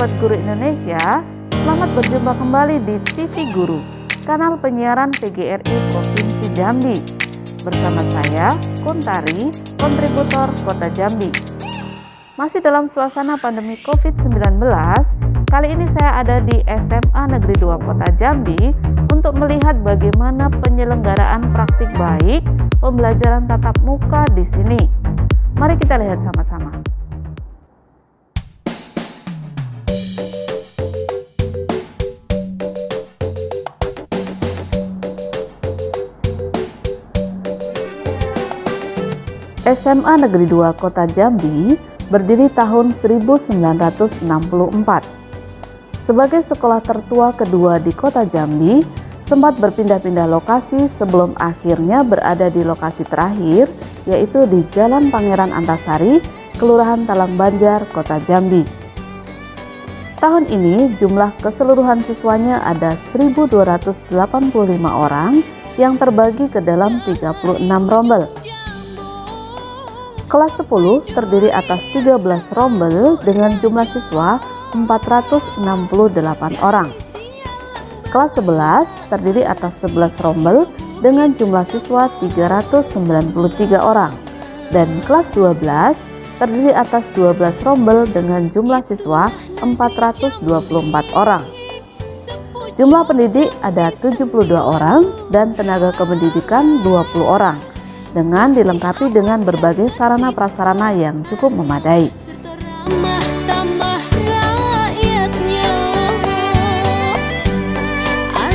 Sobat Guru Indonesia, selamat berjumpa kembali di TV Guru, kanal penyiaran PGRI Provinsi Jambi. Bersama saya, Kuntari, kontributor Kota Jambi. Masih dalam suasana pandemi COVID-19, kali ini saya ada di SMA Negeri 2 Kota Jambi untuk melihat bagaimana penyelenggaraan praktik baik pembelajaran tatap muka di sini. Mari kita lihat sama-sama. SMA Negeri 2 Kota Jambi berdiri tahun 1964. Sebagai sekolah tertua kedua di Kota Jambi, sempat berpindah-pindah lokasi sebelum akhirnya berada di lokasi terakhir, yaitu di Jalan Pangeran Antasari, Kelurahan Talang Banjar, Kota Jambi. Tahun ini jumlah keseluruhan siswanya ada 1.285 orang yang terbagi ke dalam 36 rombel. Kelas 10 terdiri atas 13 rombel dengan jumlah siswa 468 orang. Kelas 11 terdiri atas 11 rombel dengan jumlah siswa 393 orang. Dan kelas 12 terdiri atas 12 rombel dengan jumlah siswa 424 orang. Jumlah pendidik ada 72 orang dan tenaga kependidikan 20 orang, dengan dilengkapi dengan berbagai sarana prasarana yang cukup memadai.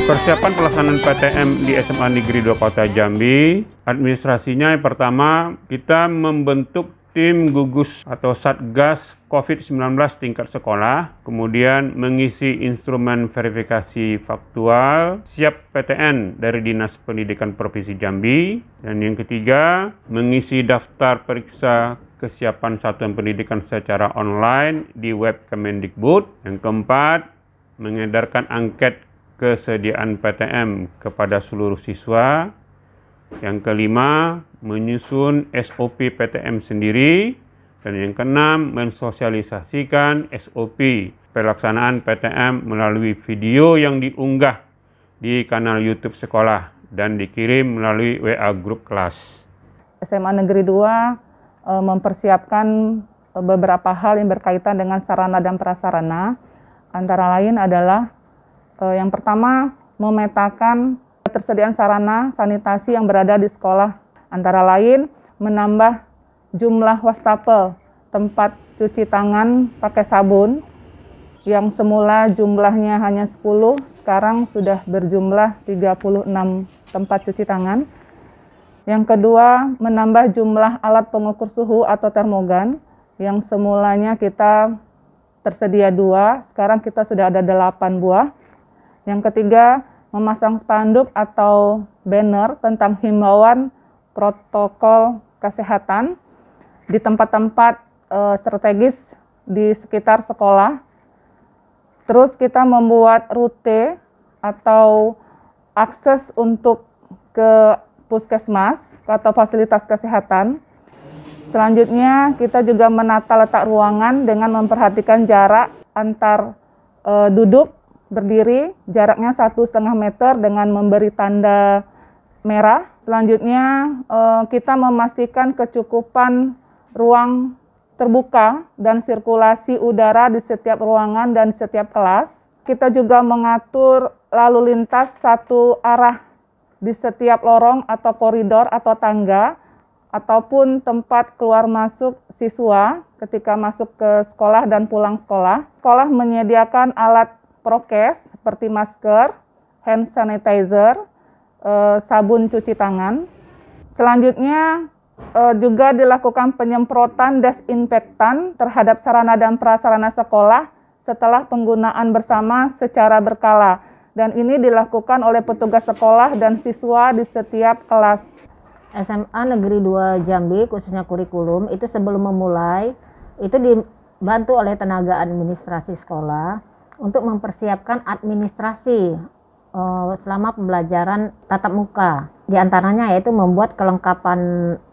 Persiapan pelaksanaan PTM di SMA Negeri 2 Kota Jambi, administrasinya yang pertama kita membentuk tim gugus atau Satgas COVID-19 tingkat sekolah, kemudian mengisi instrumen verifikasi faktual, siap PTN dari Dinas Pendidikan Provinsi Jambi, dan yang ketiga mengisi daftar periksa kesiapan satuan pendidikan secara online di web Kemendikbud, yang keempat mengedarkan angket kesediaan PTM kepada seluruh siswa, yang kelima menyusun SOP PTM sendiri, dan yang keenam mensosialisasikan SOP pelaksanaan PTM melalui video yang diunggah di kanal YouTube sekolah dan dikirim melalui WA grup kelas. SMA Negeri 2 mempersiapkan beberapa hal yang berkaitan dengan sarana dan prasarana, antara lain adalah yang pertama memetakan ketersediaan sarana sanitasi yang berada di sekolah, antara lain menambah jumlah wastafel tempat cuci tangan pakai sabun yang semula jumlahnya hanya 10, sekarang sudah berjumlah 36 tempat cuci tangan. Yang kedua, menambah jumlah alat pengukur suhu atau termogan yang semulanya kita tersedia 2, sekarang kita sudah ada 8 buah. Yang ketiga, memasang spanduk atau banner tentang himbauan protokol kesehatan di tempat-tempat strategis di sekitar sekolah. Terus kita membuat rute atau akses untuk ke puskesmas atau fasilitas kesehatan. Selanjutnya kita juga menata letak ruangan dengan memperhatikan jarak antar duduk berdiri, jaraknya 1,5 meter dengan memberi tanda merah. Selanjutnya kita memastikan kecukupan ruang terbuka dan sirkulasi udara di setiap ruangan dan setiap kelas. Kita juga mengatur lalu lintas satu arah di setiap lorong atau koridor atau tangga ataupun tempat keluar masuk siswa ketika masuk ke sekolah dan pulang sekolah. Sekolah menyediakan alat prokes seperti masker, hand sanitizer, sabun cuci tangan. Selanjutnya juga dilakukan penyemprotan desinfektan terhadap sarana dan prasarana sekolah setelah penggunaan bersama secara berkala. Dan ini dilakukan oleh petugas sekolah dan siswa di setiap kelas. SMA Negeri 2 Jambi, khususnya kurikulum, itu sebelum memulai, itu dibantu oleh tenaga administrasi sekolah untuk mempersiapkan administrasi selama pembelajaran tatap muka. Di antaranya yaitu membuat kelengkapan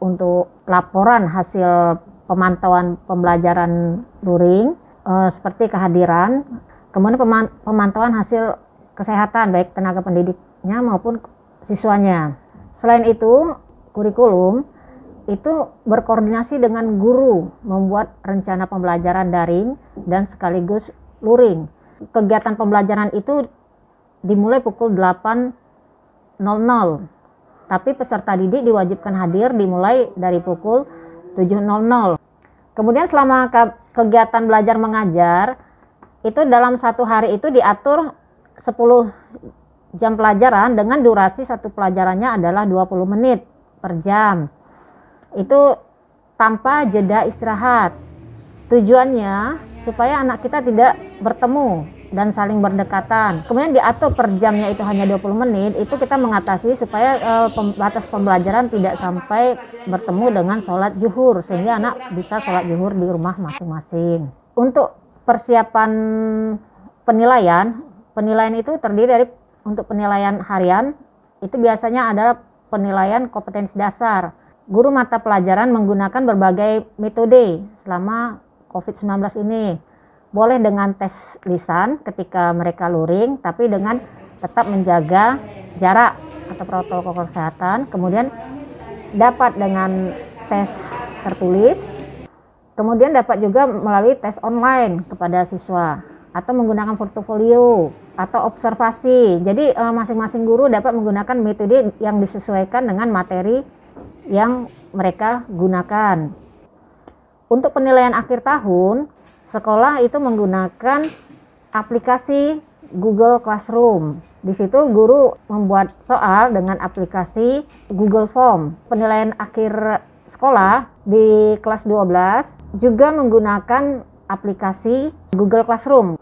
untuk laporan hasil pemantauan pembelajaran luring, seperti kehadiran, kemudian pemantauan hasil kesehatan baik tenaga pendidiknya maupun siswanya. Selain itu, kurikulum itu berkoordinasi dengan guru membuat rencana pembelajaran daring dan sekaligus luring. Kegiatan pembelajaran itu dimulai pukul 8.00, tapi peserta didik diwajibkan hadir dimulai dari pukul 7.00. Kemudian selama kegiatan belajar mengajar, itu dalam satu hari itu diatur 10 jam pelajaran dengan durasi satu pelajarannya adalah 20 menit per jam. Itu tanpa jeda istirahat. Tujuannya supaya anak kita tidak bertemu dan saling berdekatan. Kemudian diatur per jamnya itu hanya 20 menit, itu kita mengatasi supaya batas pembelajaran tidak sampai bertemu dengan sholat zuhur, sehingga anak bisa sholat zuhur di rumah masing-masing. Untuk persiapan penilaian itu terdiri dari untuk penilaian harian, itu biasanya adalah penilaian kompetensi dasar. Guru mata pelajaran menggunakan berbagai metode selama COVID-19 ini. Boleh dengan tes lisan ketika mereka luring, tapi dengan tetap menjaga jarak atau protokol kesehatan. Kemudian dapat dengan tes tertulis, kemudian dapat juga melalui tes online kepada siswa, atau menggunakan portofolio atau observasi. Jadi masing-masing guru dapat menggunakan metode yang disesuaikan dengan materi yang mereka gunakan. Untuk penilaian akhir tahun, sekolah itu menggunakan aplikasi Google Classroom. Di situ guru membuat soal dengan aplikasi Google Form. Penilaian akhir sekolah di kelas 12 juga menggunakan aplikasi Google Classroom.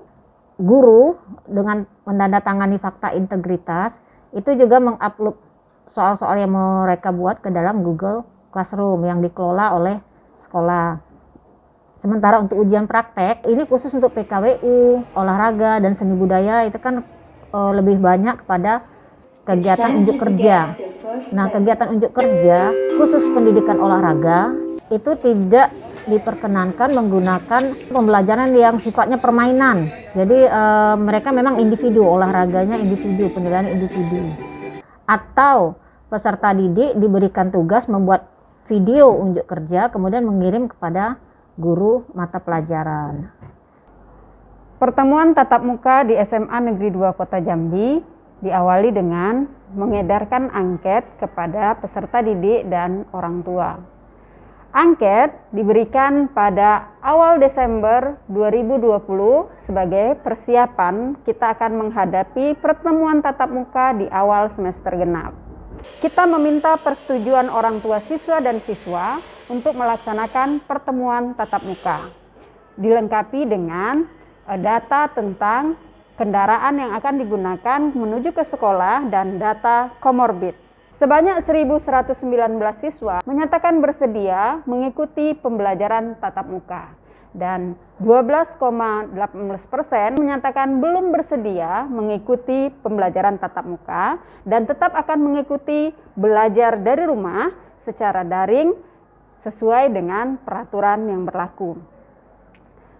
Guru dengan menandatangani fakta integritas itu juga mengupload soal-soal yang mereka buat ke dalam Google Classroom yang dikelola oleh sekolah. Sementara untuk ujian praktek, ini khusus untuk PKWU, olahraga, dan seni budaya itu kan lebih banyak kepada kegiatan unjuk kerja. Nah, kegiatan unjuk kerja khusus pendidikan olahraga itu tidak diperkenankan menggunakan pembelajaran yang sifatnya permainan. Jadi mereka memang individu, olahraganya individu, penilaian individu. Atau peserta didik diberikan tugas membuat video unjuk kerja kemudian mengirim kepada guru mata pelajaran. Pertemuan tatap muka di SMA Negeri 2 Kota Jambi diawali dengan mengedarkan angket kepada peserta didik dan orang tua. Angket diberikan pada awal Desember 2020 sebagai persiapan kita akan menghadapi pertemuan tatap muka di awal semester genap. Kita meminta persetujuan orang tua siswa dan siswa untuk melaksanakan pertemuan tatap muka. Dilengkapi dengan data tentang kendaraan yang akan digunakan menuju ke sekolah dan data komorbid. Sebanyak 1.119 siswa menyatakan bersedia mengikuti pembelajaran tatap muka dan 12,18% menyatakan belum bersedia mengikuti pembelajaran tatap muka dan tetap akan mengikuti belajar dari rumah secara daring sesuai dengan peraturan yang berlaku.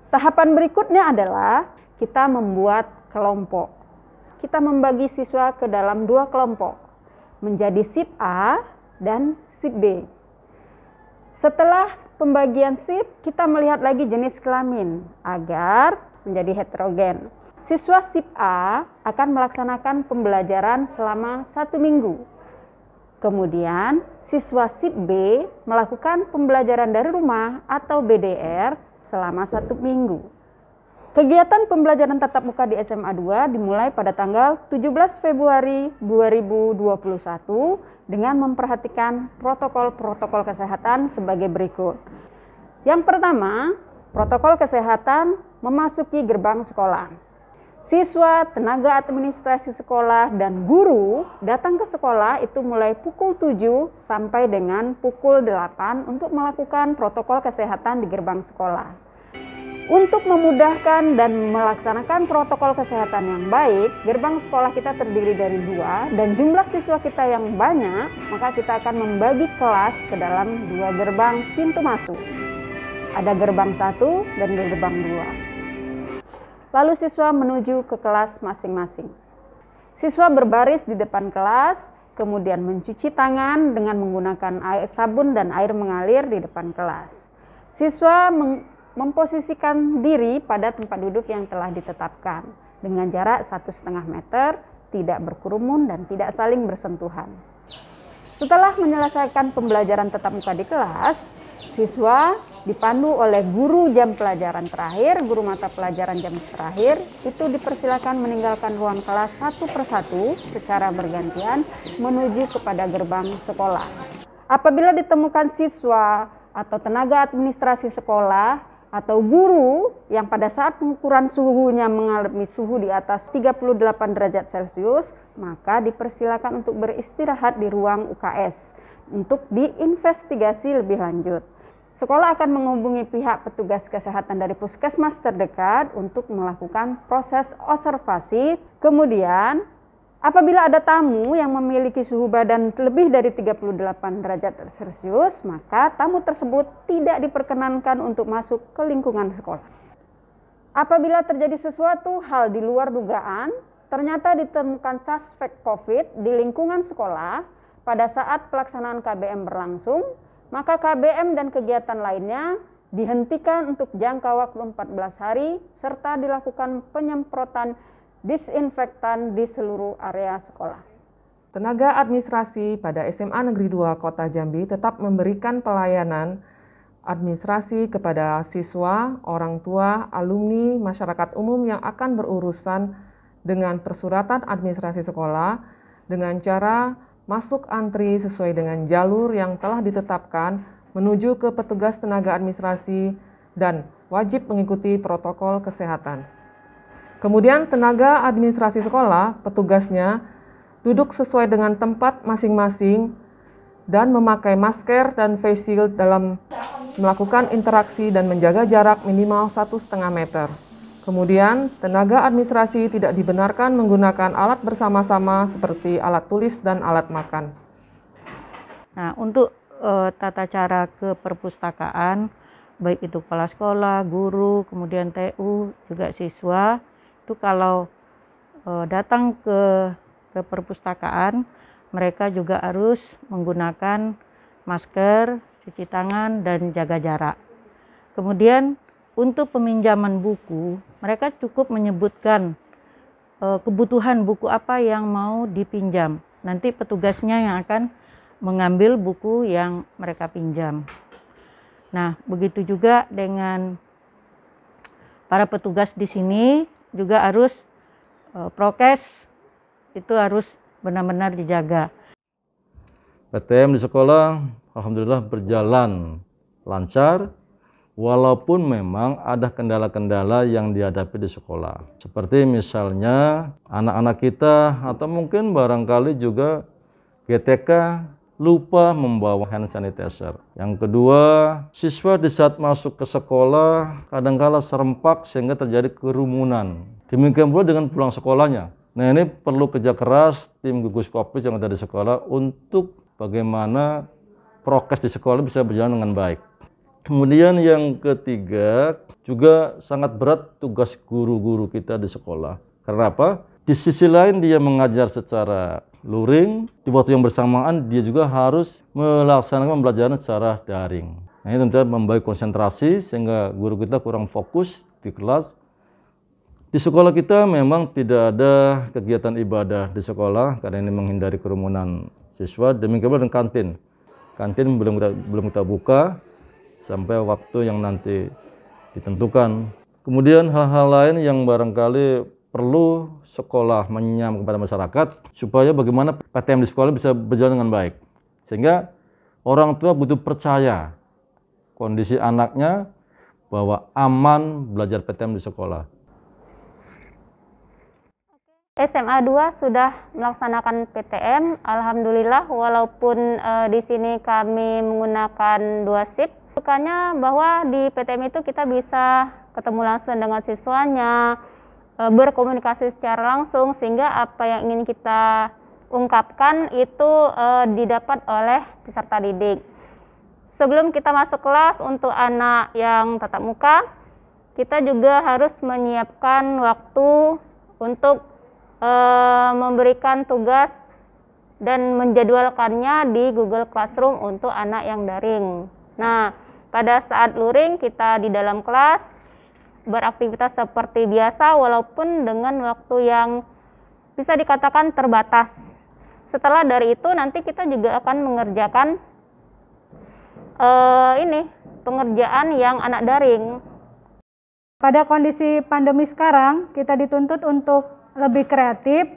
Tahapan berikutnya adalah kita membuat kelompok. Kita membagi siswa ke dalam 2 kelompok, menjadi SIP A dan SIP B. Setelah pembagian SIP, kita melihat lagi jenis kelamin agar menjadi heterogen. Siswa SIP A akan melaksanakan pembelajaran selama 1 minggu. Kemudian siswa SIP B melakukan pembelajaran dari rumah atau BDR selama 1 minggu. Kegiatan pembelajaran tatap muka di SMA 2 dimulai pada tanggal 17 Februari 2021 dengan memperhatikan protokol-protokol kesehatan sebagai berikut. Yang pertama, protokol kesehatan memasuki gerbang sekolah. Siswa, tenaga administrasi sekolah, dan guru datang ke sekolah itu mulai pukul 7 sampai dengan pukul 8 untuk melakukan protokol kesehatan di gerbang sekolah. Untuk memudahkan dan melaksanakan protokol kesehatan yang baik, gerbang sekolah kita terdiri dari 2 dan jumlah siswa kita yang banyak, maka kita akan membagi kelas ke dalam 2 gerbang pintu masuk. Ada gerbang 1 dan gerbang 2. lalu siswa menuju ke kelas masing-masing. Siswa berbaris di depan kelas, kemudian mencuci tangan dengan menggunakan sabun dan air mengalir di depan kelas. Siswa memposisikan diri pada tempat duduk yang telah ditetapkan dengan jarak 1,5 meter, tidak berkerumun dan tidak saling bersentuhan. Setelah menyelesaikan pembelajaran tatap muka di kelas, siswa dipandu oleh guru jam pelajaran terakhir, guru mata pelajaran jam terakhir, itu dipersilakan meninggalkan ruang kelas satu persatu secara bergantian menuju kepada gerbang sekolah. Apabila ditemukan siswa atau tenaga administrasi sekolah atau guru yang pada saat pengukuran suhunya mengalami suhu di atas 38 derajat Celcius, maka dipersilakan untuk beristirahat di ruang UKS untuk diinvestigasi lebih lanjut. Sekolah akan menghubungi pihak petugas kesehatan dari puskesmas terdekat untuk melakukan proses observasi. Kemudian, apabila ada tamu yang memiliki suhu badan lebih dari 38 derajat Celcius, maka tamu tersebut tidak diperkenankan untuk masuk ke lingkungan sekolah. Apabila terjadi sesuatu hal di luar dugaan, ternyata ditemukan suspek COVID di lingkungan sekolah pada saat pelaksanaan KBM berlangsung, maka KBM dan kegiatan lainnya dihentikan untuk jangka waktu 14 hari serta dilakukan penyemprotan disinfektan di seluruh area sekolah. Tenaga administrasi pada SMA Negeri 2 Kota Jambi tetap memberikan pelayanan administrasi kepada siswa, orang tua, alumni, masyarakat umum yang akan berurusan dengan persuratan administrasi sekolah dengan cara masuk antri sesuai dengan jalur yang telah ditetapkan menuju ke petugas tenaga administrasi dan wajib mengikuti protokol kesehatan. Kemudian tenaga administrasi sekolah, petugasnya duduk sesuai dengan tempat masing-masing dan memakai masker dan face shield dalam melakukan interaksi dan menjaga jarak minimal 1,5 meter. Kemudian, tenaga administrasi tidak dibenarkan menggunakan alat bersama-sama seperti alat tulis dan alat makan. Nah, untuk tata cara ke perpustakaan, baik itu kepala sekolah, guru, kemudian TU, juga siswa, itu kalau datang ke perpustakaan, mereka juga harus menggunakan masker, cuci tangan, dan jaga jarak. Kemudian, untuk peminjaman buku, mereka cukup menyebutkan kebutuhan buku apa yang mau dipinjam. Nanti petugasnya yang akan mengambil buku yang mereka pinjam. Nah, begitu juga dengan para petugas di sini juga harus prokes itu harus benar-benar dijaga. PTM di sekolah alhamdulillah berjalan lancar. Walaupun memang ada kendala-kendala yang dihadapi di sekolah. Seperti misalnya anak-anak kita atau mungkin barangkali juga GTK lupa membawa hand sanitizer. Yang kedua, siswa di saat masuk ke sekolah kadang-kala serempak sehingga terjadi kerumunan. Demikian pula dengan pulang sekolahnya. Nah, ini perlu kerja keras tim gugus Covid yang ada di sekolah untuk bagaimana prokes di sekolah bisa berjalan dengan baik. Kemudian yang ketiga, juga sangat berat tugas guru-guru kita di sekolah. Karena apa? Di sisi lain dia mengajar secara luring, di waktu yang bersamaan dia juga harus melaksanakan pembelajaran secara daring. Nah, ini tentunya membagi konsentrasi sehingga guru kita kurang fokus di kelas. Di sekolah kita memang tidak ada kegiatan ibadah di sekolah karena ini menghindari kerumunan siswa. Demikian pula dengan kantin. Kantin belum kita buka sampai waktu yang nanti ditentukan. Kemudian hal-hal lain yang barangkali perlu sekolah menyam kepada masyarakat supaya bagaimana PTM di sekolah bisa berjalan dengan baik. Sehingga orang tua butuh percaya kondisi anaknya bahwa aman belajar PTM di sekolah. SMA 2 sudah melaksanakan PTM. Alhamdulillah walaupun di sini kami menggunakan 2 shift. Sukanya bahwa di PTM itu kita bisa ketemu langsung dengan siswanya, berkomunikasi secara langsung sehingga apa yang ingin kita ungkapkan itu didapat oleh peserta didik. Sebelum kita masuk kelas untuk anak yang tatap muka, kita juga harus menyiapkan waktu untuk memberikan tugas dan menjadwalkannya di Google Classroom untuk anak yang daring. Nah, pada saat luring kita di dalam kelas beraktivitas seperti biasa walaupun dengan waktu yang bisa dikatakan terbatas. Setelah dari itu nanti kita juga akan mengerjakan pengerjaan yang anak daring. Pada kondisi pandemi sekarang, kita dituntut untuk lebih kreatif,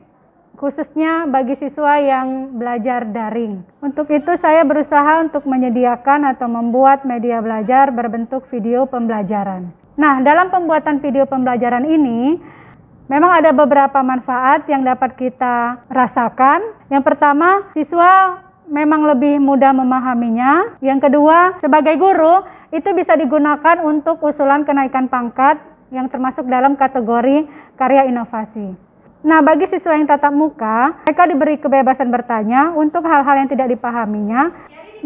khususnya bagi siswa yang belajar daring. Untuk itu saya berusaha untuk menyediakan atau membuat media belajar berbentuk video pembelajaran. Nah, dalam pembuatan video pembelajaran ini, memang ada beberapa manfaat yang dapat kita rasakan. Yang pertama, siswa memang lebih mudah memahaminya. Yang kedua, sebagai guru, itu bisa digunakan untuk usulan kenaikan pangkat yang termasuk dalam kategori karya inovasi. Nah, bagi siswa yang tatap muka, mereka diberi kebebasan bertanya untuk hal-hal yang tidak dipahaminya.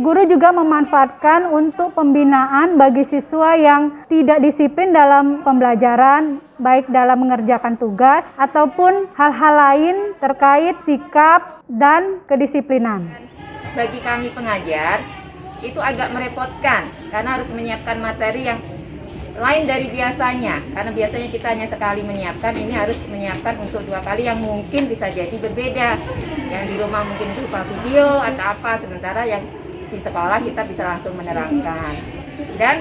Guru juga memanfaatkan untuk pembinaan bagi siswa yang tidak disiplin dalam pembelajaran, baik dalam mengerjakan tugas ataupun hal-hal lain terkait sikap dan kedisiplinan. Bagi kami pengajar, itu agak merepotkan karena harus menyiapkan materi yang lain dari biasanya. Karena biasanya kita hanya sekali menyiapkan, ini harus menyiapkan untuk 2 kali yang mungkin bisa jadi berbeda. Yang di rumah mungkin berupa video atau apa, sementara yang di sekolah kita bisa langsung menerangkan. Dan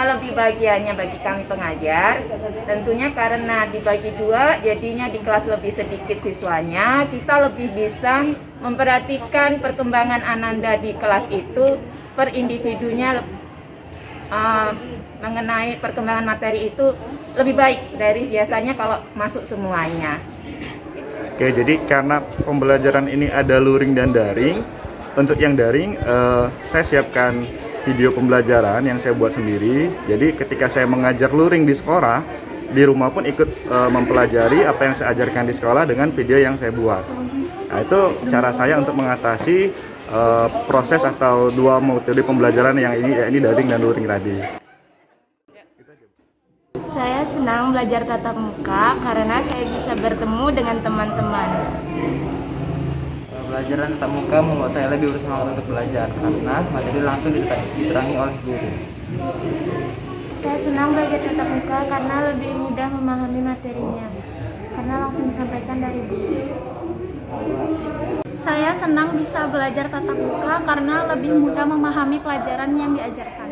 lebih bagiannya bagi kami pengajar, tentunya karena dibagi 2, jadinya di kelas lebih sedikit siswanya, kita lebih bisa memperhatikan perkembangan Ananda di kelas itu per individunya, mengenai perkembangan materi itu lebih baik dari biasanya kalau masuk semuanya. Oke, jadi karena pembelajaran ini ada luring dan daring, untuk yang daring saya siapkan video pembelajaran yang saya buat sendiri. Jadi ketika saya mengajar luring di sekolah, di rumah pun ikut mempelajari apa yang saya ajarkan di sekolah dengan video yang saya buat. Nah, itu cara saya untuk mengatasi proses atau 2 metode pembelajaran yang ini, yakni daring dan luring tadi. Saya senang belajar tatap muka karena saya bisa bertemu dengan teman-teman. Pelajaran tatap muka membuat saya lebih bersemangat untuk belajar karena materi langsung diterangi oleh guru. Saya senang belajar tatap muka karena lebih mudah memahami materinya, karena langsung disampaikan dari guru. Saya senang bisa belajar tatap muka karena lebih mudah memahami pelajaran yang diajarkan.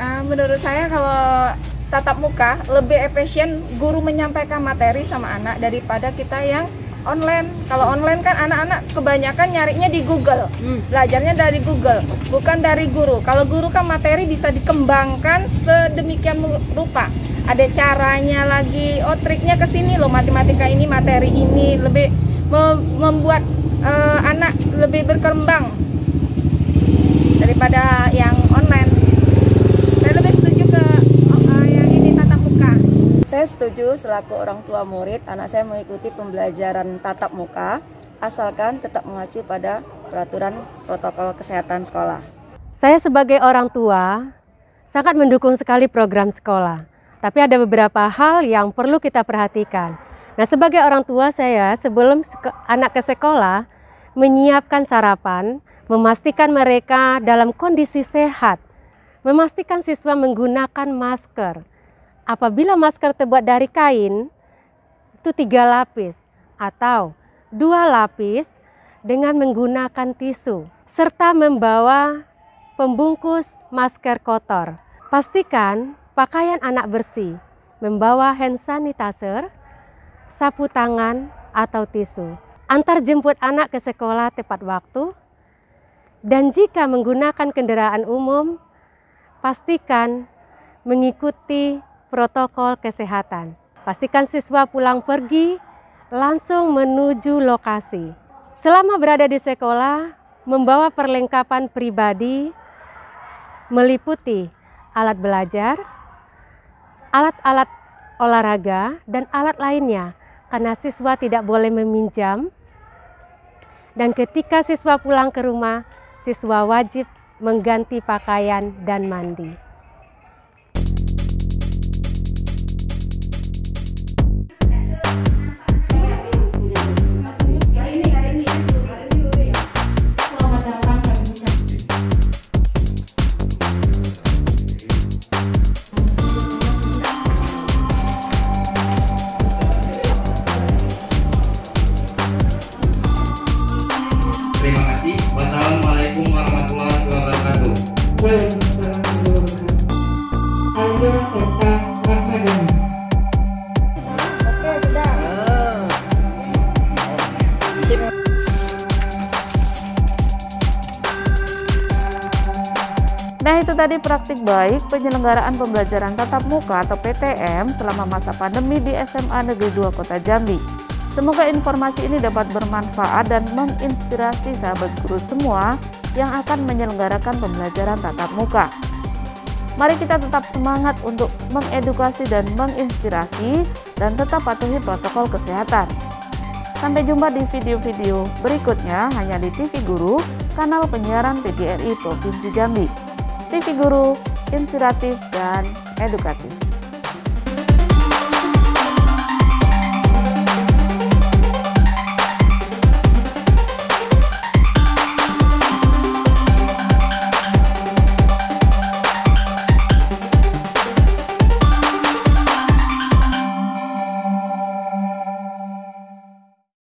Menurut saya kalau tatap muka lebih efisien guru menyampaikan materi sama anak daripada kita yang online. Kalau online kan anak-anak kebanyakan nyarinya di Google, belajarnya dari Google, bukan dari guru. Kalau guru kan materi bisa dikembangkan sedemikian rupa. Ada caranya lagi, oh triknya ke sini loh, matematika ini, materi ini, lebih membuat anak lebih berkembang daripada yang online. Saya lebih setuju ke yang ini tatap muka. Saya setuju selaku orang tua murid, anak saya mengikuti pembelajaran tatap muka, asalkan tetap mengacu pada peraturan protokol kesehatan sekolah. Saya sebagai orang tua sangat mendukung sekali program sekolah. Tapi ada beberapa hal yang perlu kita perhatikan. Nah, sebagai orang tua saya sebelum anak ke sekolah menyiapkan sarapan, memastikan mereka dalam kondisi sehat, memastikan siswa menggunakan masker. Apabila masker terbuat dari kain, itu 3 lapis atau 2 lapis dengan menggunakan tisu, serta membawa pembungkus masker kotor. Pastikan pakaian anak bersih, membawa hand sanitizer, sapu tangan atau tisu. Antar jemput anak ke sekolah tepat waktu, dan jika menggunakan kendaraan umum, pastikan mengikuti protokol kesehatan. Pastikan siswa pulang pergi langsung menuju lokasi. Selama berada di sekolah, membawa perlengkapan pribadi meliputi alat belajar, alat-alat olahraga, dan alat lainnya, karena siswa tidak boleh meminjam. Dan ketika siswa pulang ke rumah, siswa wajib mengganti pakaian dan mandi. Terima kasih. Wassalamualaikum warahmatullahi wabarakatuh. Nah, itu tadi praktik baik penyelenggaraan pembelajaran tatap muka atau PTM selama masa pandemi di SMA Negeri 2 Kota Jambi. Semoga informasi ini dapat bermanfaat dan menginspirasi sahabat guru semua yang akan menyelenggarakan pembelajaran tatap muka. Mari kita tetap semangat untuk mengedukasi dan menginspirasi dan tetap patuhi protokol kesehatan. Sampai jumpa di video-video berikutnya hanya di TV Guru, kanal penyiaran PGRI Provinsi Jambi. TV Guru, inspiratif dan edukatif.